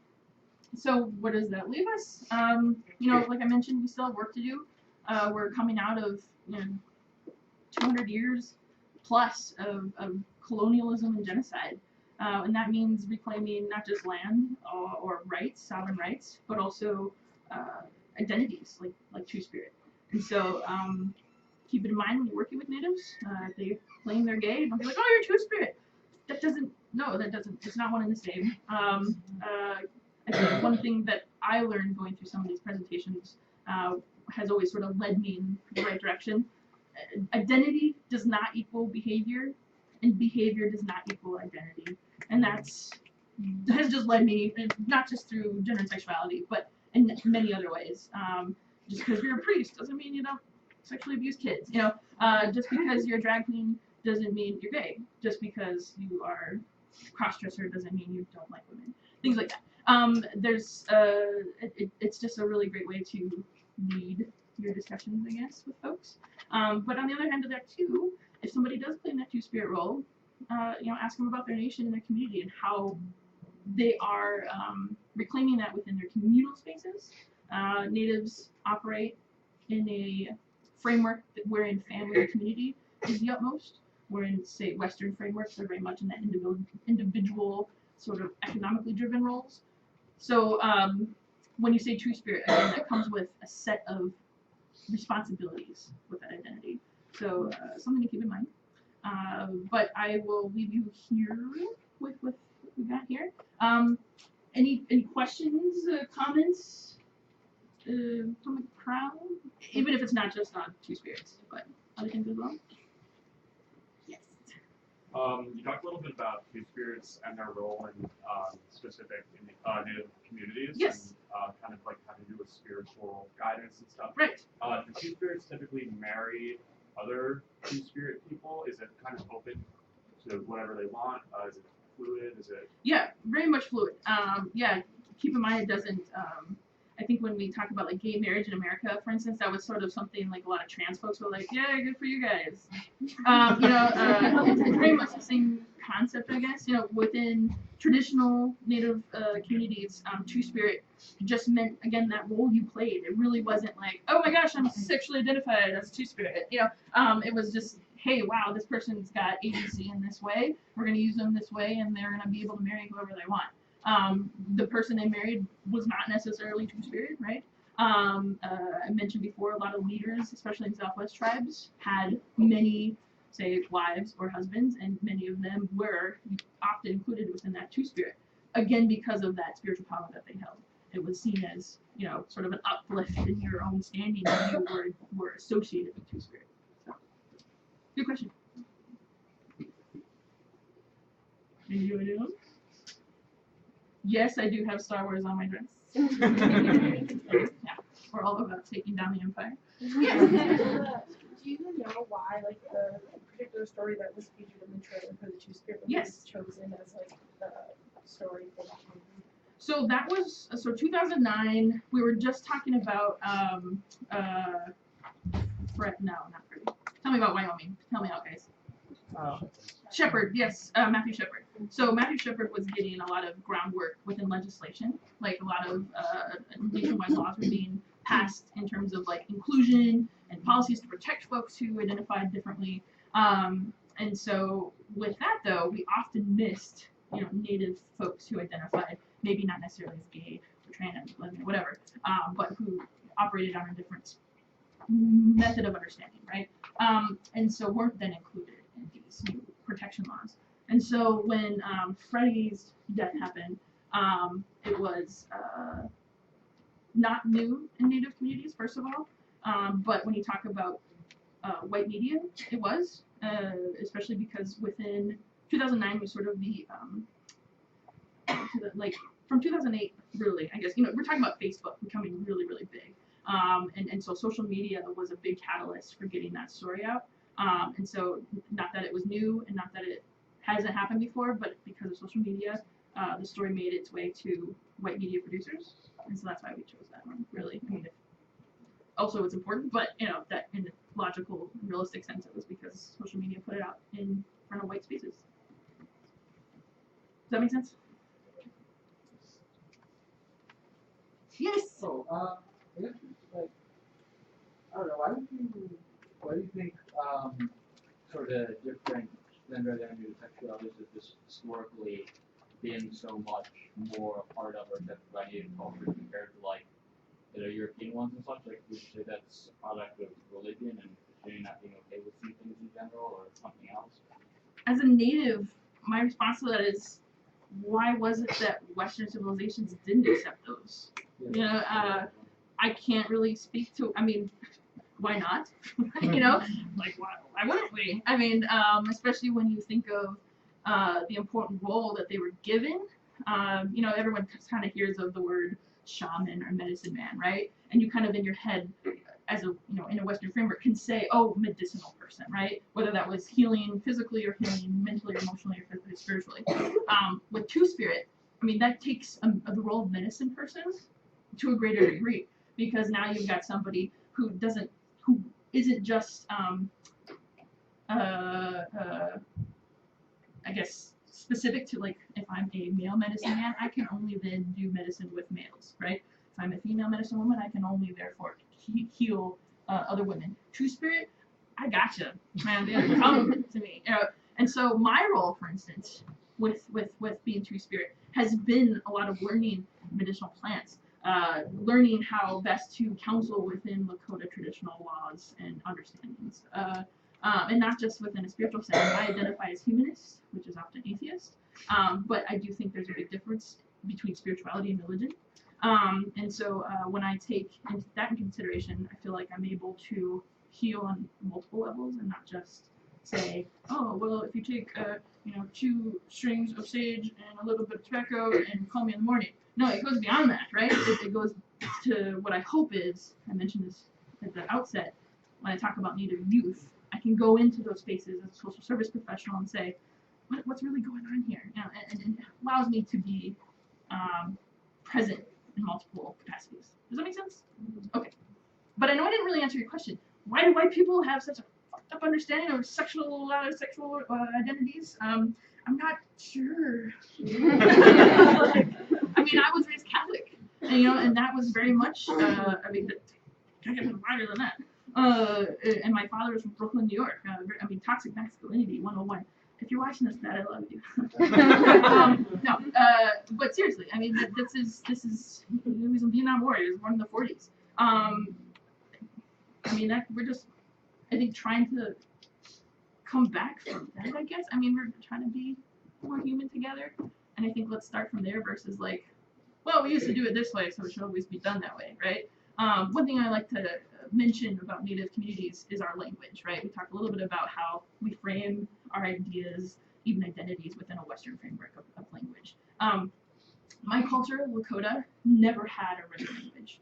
So where does that leave us? Like I mentioned, we still have work to do. We're coming out of 200 years plus of colonialism and genocide. And that means reclaiming not just land or rights, sovereign rights, but also identities like Two-Spirit. And so keep it in mind when you're working with natives. If they claim they're gay, don't be like, oh, you're two-spirit. That doesn't, it's not one and the same. I think one thing that I learned going through some of these presentations has always sort of led me in the right direction. Identity does not equal behavior, and behavior does not equal identity. And has just led me, not just through gender and sexuality, but in many other ways. Just because you're a priest doesn't mean you don't sexually abuse kids. Just because you're a drag queen doesn't mean you're gay. Just because you are cross-dresser doesn't mean you don't like women. Things like that. It's just a really great way to lead your discussions, I guess, with folks. But on the other hand of that too, if somebody does play in that two-spirit role, ask them about their nation and their community and how they are reclaiming that within their communal spaces. Natives operate in a framework wherein family and community is the utmost, wherein, say, Western frameworks are very much in that individual sort of economically driven roles. So when you say true spirit, again, that comes with a set of responsibilities with that identity. So something to keep in mind. But I will leave you here with what we got here. Any questions, comments from the crowd? Even if it's not just on two spirits, but other things as well. Yes. You talked a little bit about two spirits and their role in specific Native communities. Yes. And kind of like having to do with spiritual guidance and stuff. Right. Do two spirits typically marry other two spirit people? Is it kind of open to whatever they want? Is it fluid? Is it? Yeah, very much fluid. Keep in mind it doesn't. I think when we talk about like gay marriage in America, for instance, that was sort of something like a lot of trans folks were like, yeah, good for you guys. It's very much the same concept, I guess. Within traditional Native communities, two spirit just meant, again, that role you played. It really wasn't like, oh my gosh, I'm sexually identified as two spirit. It was just, hey, wow, this person's got agency in this way. We're going to use them this way, and they're going to be able to marry whoever they want. The person they married was not necessarily two spirit, right? I mentioned before, a lot of leaders, especially in Southwest tribes, had many, say, wives or husbands, and many of them were often included within that two spirit. Again, because of that spiritual power that they held. It was seen as, sort of an uplift in your own standing when you were associated with two spirit. So, good question. Anybody else? Yes, I do have Star Wars on my dress. Yeah, we're all about taking down the Empire. Do you know why, like, the particular story that was featured in the trailer for the Two Spirit was chosen as, like, the story for that movie? So that was, 2009, we were just talking about, no, not Freddie. Tell me about Wyoming. Tell me out, guys. Shepard, yes, Matthew Shepard. So Matthew Shepard was getting a lot of groundwork within legislation, like a lot of nationwide laws were being passed in terms of like inclusion and policies to protect folks who identified differently. And so with that though, we often missed, Native folks who identified maybe not necessarily as gay or trans, lesbian, whatever, but who operated on a different method of understanding, right? And so weren't then included in these new protection laws. And so when Freddie's death happened, it was not new in Native communities, first of all, but when you talk about white media, it was, especially because within 2009 was sort of the, from 2008, really, I guess, we're talking about Facebook becoming really, really big. And so social media was a big catalyst for getting that story out. And so not that it was new and not that it hasn't happened before, but because of social media, the story made its way to white media producers. And so that's why we chose that one, really. I mean, also it's important, but, that in a logical, realistic sense, it was because social media put it out in front of white spaces. Does that make sense? Yes! So, I guess, like, I don't know, why do you think, sort of different gender identity and sexualities have just historically been so much more a part of or accepted by Native culture compared to, like, European ones and such? Like, would you say that's a product of religion? And maybe not being okay with see things in general, or something else? As a native, my response to that is, why was it that Western civilizations didn't accept those? You know, I can't really speak to. I mean, why not? You know, like why wouldn't we? I mean, especially when you think of the important role that they were given. You know, everyone kind of hears of the word shaman or medicine man, right? And you kind of in your head, as a in a Western framework, can say, oh, medicinal person, right? Whether that was healing physically or healing mentally, or emotionally, or physically, spiritually. With Two-Spirit, I mean, that takes the role of medicine person to a greater degree, because now you've got somebody who isn't just I guess specific to, like, if I'm a male medicine man, I can only then do medicine with males, right? If I'm a female medicine woman, I can only therefore heal other women. Two-Spirit, I gotcha, man. Come to me. And so my role, for instance, with being Two-Spirit has been a lot of learning medicinal plants, learning how best to counsel within Lakota traditional laws and understandings. And not just within a spiritual setting. I identify as humanist, which is often atheist, but I do think there's a big difference between spirituality and religion. And so when I take that in consideration, I feel like I'm able to heal on multiple levels and not just say, oh, well, if you take 2 strings of sage and a little bit of tobacco and call me in the morning. No, it goes beyond that, right? It goes to what I hope is, I mentioned this at the outset, when I talk about Native youth, I can go into those spaces as a social service professional and say, what's really going on here? And it allows me to be present in multiple capacities. Does that make sense? Okay. But I know I didn't really answer your question. Why do white people have such a fucked up understanding of sexual identities? I'm not sure. I mean, I was raised Catholic, and that was very much, I can't get wider than that. And my father was from Brooklyn, New York. Toxic masculinity 101. If you're watching this, Dad, I love you. No, but seriously, I mean, this is he was a Vietnam warrior. He was born in the 40s. I mean, that we're just, I think, trying to come back from that. I guess. I mean, we're trying to be more human together, and I think let's start from there versus like, well, we used to do it this way, so it should always be done that way, right? One thing I like to mention about Native communities is our language, right? We talked a little bit about how we frame our ideas, even identities, within a Western framework of language. My culture, Lakota, never had a written language.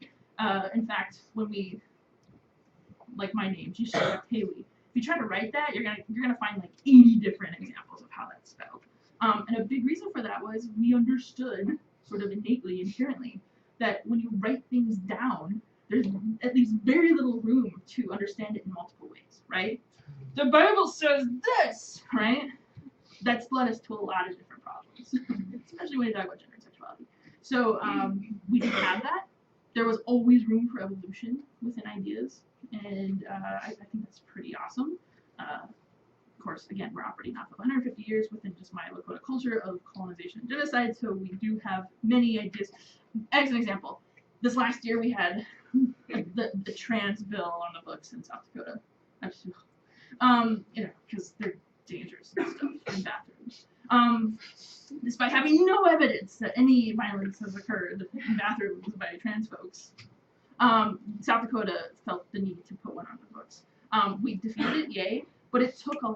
In fact, when we, like my name, Taté, if you try to write that, you're gonna find like 80 different examples of how that's spelled. And a big reason for that was we understood, sort of innately, inherently, that when you write things down, there's at least very little room to understand it in multiple ways, right? The Bible says this, right? That's led us to a lot of different problems, especially when you talk about gender and sexuality. So we didn't have that. There was always room for evolution within ideas, and I think that's pretty awesome. Of course, again, we're operating off of 150 years within just my Lakota culture of colonization and genocide, so we do have many ideas. As an example, this last year we had the trans bill on the books in South Dakota. Because they're dangerous and stuff in bathrooms. Despite having no evidence that any violence has occurred in bathrooms by trans folks, South Dakota felt the need to put one on the books. We defeated it, yay, but it took a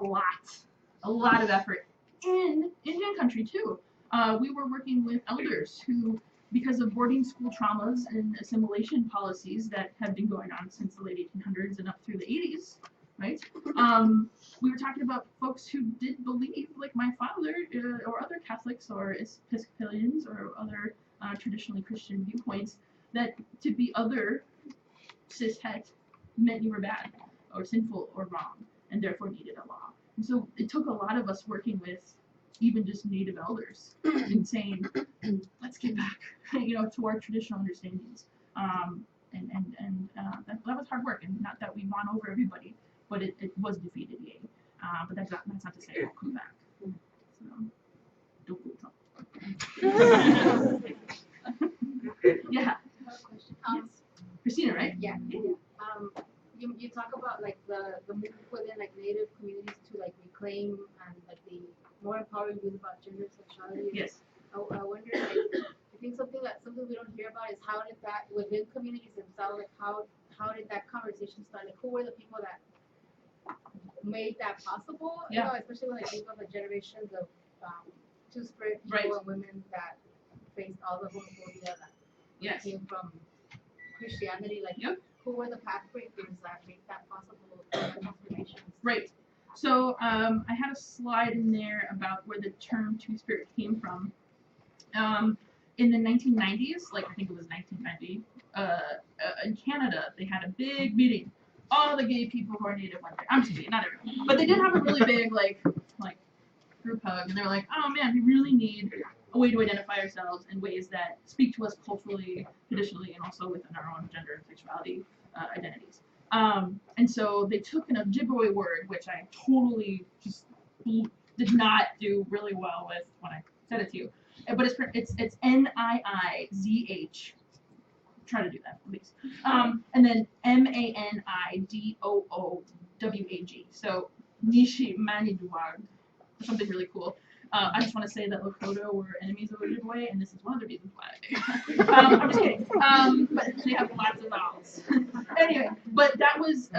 lot of effort in Indian country too. We were working with elders who, because of boarding school traumas and assimilation policies that have been going on since the late 1800s and up through the 80s, right? We were talking about folks who did believe, like my father, or other Catholics or Episcopalians or other traditionally Christian viewpoints, that to be other cishet meant you were bad or sinful or wrong and therefore needed a law. And so it took a lot of us working with even just Native elders and saying, let's get back, to our traditional understandings. That was hard work, and not that we won over everybody, but it was defeated, yay. But that's not to say it won't come back. So, don't go Yeah. Question. Christina, right? Yeah. You talk about like the move within like Native communities to like reclaim and like the more empowering views about gender and sexuality. Yes. I wonder, like, I think something we don't hear about is how did that within communities themselves, like how did that conversation start? Like, who were the people that made that possible? Yeah. You know, especially when I think of the generations of two-spirit people and women that faced all the homophobia that came from Christianity. Like, who were the pathbreakers that made that possible? Transformations. Right. So I had a slide in there about where the term two-spirit came from. In the 1990s, like I think it was 1990, in Canada, they had a big meeting. All the gay people who are Native went there. I'm just kidding, not everyone. But they did have a really big like group hug, and they were like, oh man, we really need a way to identify ourselves in ways that speak to us culturally, traditionally, and also within our own gender and sexuality identities. And so they took an Ojibwe word, which I totally just did not do really well with when I said it to you. But it's N-I-I-Z-H. Try to do that, please. And then M-A-N-I-D-O-O-W-A-G. So Nishi Maniduag, something really cool. I just want to say that Lakota were enemies of Ojibwe, and this is one of the reasons why. I'm just kidding. But they have lots of vowels. Anyway, but that was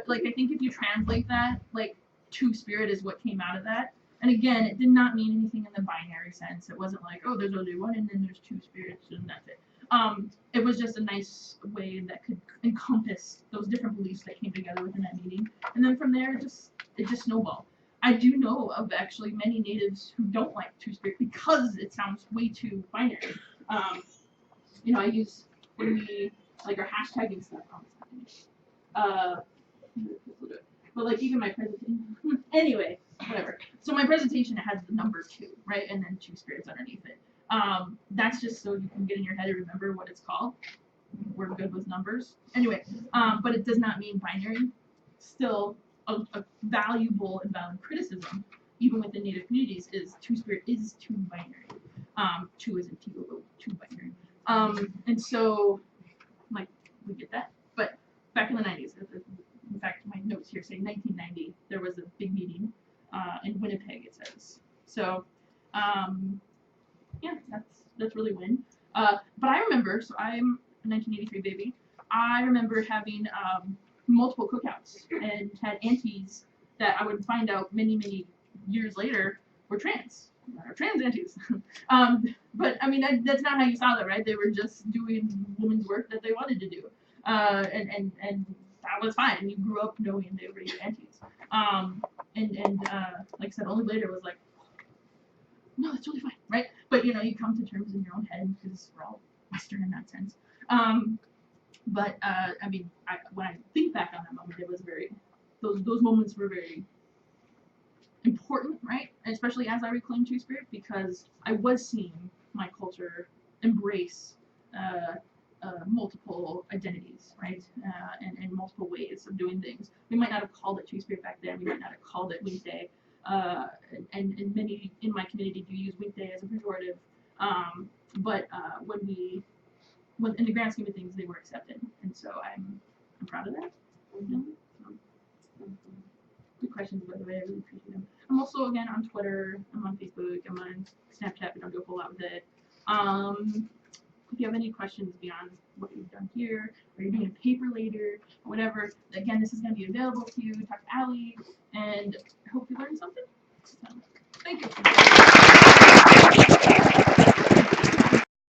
like I think if you translate that, like two-spirit is what came out of that. And again, it did not mean anything in the binary sense. It wasn't like, oh, there's only one and then there's two spirits and that's it. It was just a nice way that could encompass those different beliefs that came together within that meeting. And then from there, it just snowballed. I do know of actually many natives who don't like two-spirit because it sounds way too binary. You know, I use, when we, like our hashtagging stuff, but like even my presentation, anyway, whatever. So my presentation has the number 2, right? And then 2 spirits underneath it. That's just so you can get in your head and remember what it's called. We're good with numbers. Anyway, but it does not mean binary. Still, a valuable and valid criticism, even within Native communities, is 2-spirit is too binary. 2 isn't T-O-O, too binary. And so, like, we get that. But back in the 90s, in fact, my notes here say 1990, there was a big meeting in Winnipeg, it says. So, yeah, that's really when. But I remember, so I'm a 1983 baby, I remember having multiple cookouts and had aunties that I would find out many, many years later were trans. Or trans aunties. But I mean, that's not how you saw that, right? They were just doing women's work that they wanted to do. And that was fine. You grew up knowing they were your aunties. Like I said, only later was like, no, that's totally fine, right? But you know, you come to terms in your own head because we're all Western in that sense. But I mean, when I think back on that moment, it was very, those moments were very important, right? And especially as I reclaimed two-spirit, because I was seeing my culture embrace multiple identities, right? And multiple ways of doing things. We might not have called it two-spirit back then. We might not have called it Weekday. And many in my community do use Weekday as a pejorative. But when in the grand scheme of things, they were accepted, and so I'm proud of that. Good questions, by the way. I really appreciate them. I'm also again on Twitter. I'm on Facebook. I'm on Snapchat. We don't do a whole lot with it. If you have any questions beyond what you've done here, or you're doing a paper later, or whatever, again, this is going to be available to you. Talk to Allie, and I hope you learned something. So, thank you.